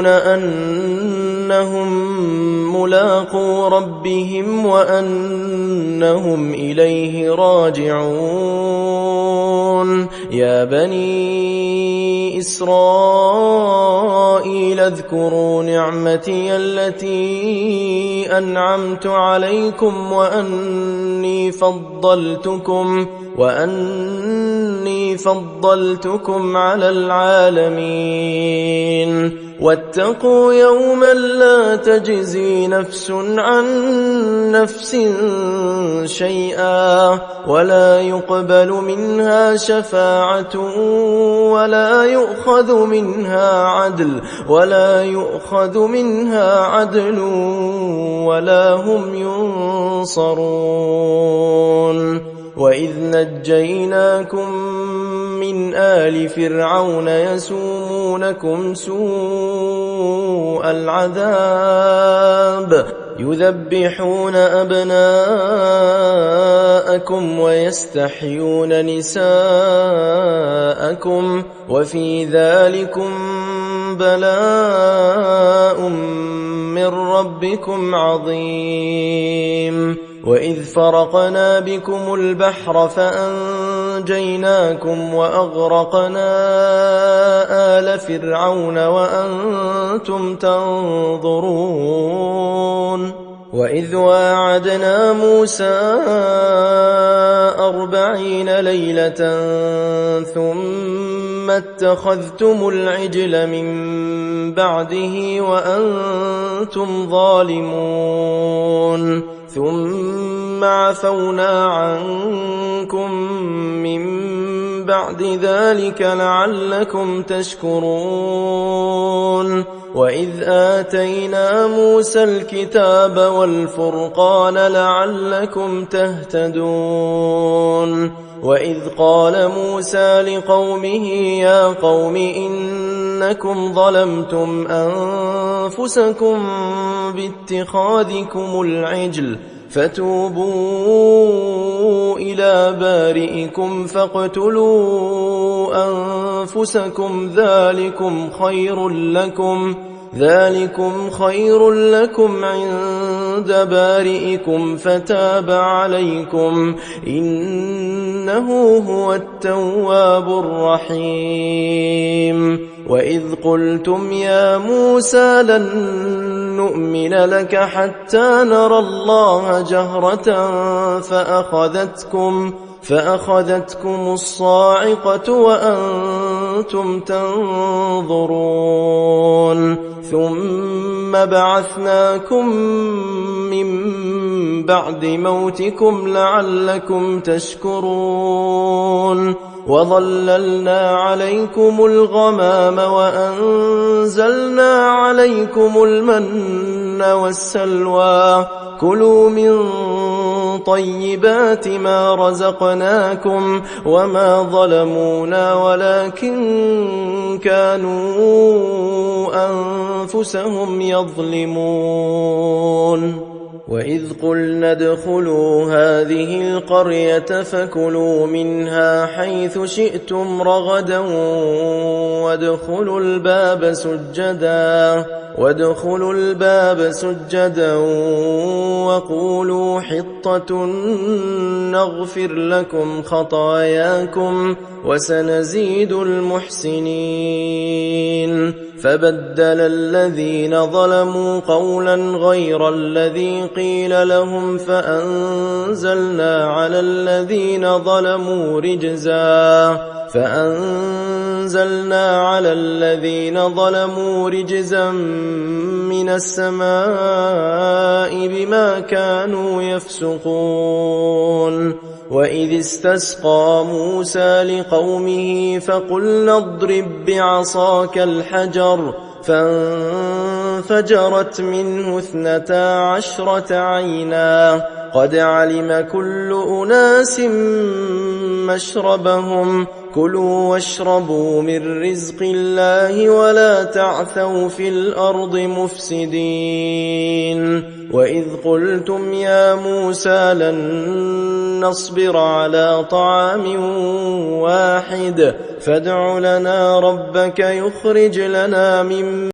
يحسبون أنهم ملاقو ربهم وأنهم إليه راجعون يا بني إسرائيل اذكروا نعمتي التي أنعمت عليكم وأني فضلتكم على العالمين واتقوا يوما لا تجزي نفس عن نفس شيئا ولا يقبل منها شفاعة ولا يؤخذ منها عدل ولا هم ينصرون وإذ نجيناكم من آل فرعون يسومونكم سوء العذاب يذبحون أبناءكم ويستحيون نساءكم وفي ذلكم بلاء من ربكم عظيم وإذ فرقنا بكم البحر فأنجيناكم وأغرقنا آل فرعون وأنتم تنظرون وإذ واعدنا موسى 40 ليلة ثم اتخذتم العجل من بعده وأنتم ظالمون ثم عفونا عنكم من بعد ذلك لعلكم تشكرون وإذ آتينا موسى الكتاب والفرقان لعلكم تهتدون وإذ قال موسى لقومه يا قوم إنكم ظلمتم أنفسكم باتخاذكم العجل فتوبوا إلى بارئكم فاقتلوا أنفسكم ذلكم خير لكم عند بارئكم فتاب عليكم إنه هو التواب الرحيم وإذ قلتم يا موسى لن نؤمن لك حتى نرى الله جهرة فأخذتكم الصاعقة وأنتم تنظرون ثم بعثناكم من بعد موتكم لعلكم تشكرون وظللنا عليكم الغمام وأنزلنا عليكم المن والسلوى كلوا من طيبات ما رزقناكم وما ظلمونا ولكن كانوا أنفسهم يظلمون وإذ قلنا ادخلوا هذه القرية فكلوا منها حيث شئتم رغدا وادخلوا الباب سجدا وقولوا حطة نغفر لكم خطاياكم وسنزيد المحسنين فبدل الذين ظلموا قولا غير الذي قيل لهم فأنزلنا على الذين ظلموا رجزا من السماء بما كانوا يفسقون وإذ استسقى موسى لقومه فقلنا اضرب بعصاك الحجر فانفجرت منه 12 عينا قد علم كل أناس مشربهم كلوا واشربوا من رزق الله ولا تعثوا في الأرض مفسدين وإذ قلتم يا موسى لن نصبر على طعام واحد فادع لنا ربك يخرج لنا مما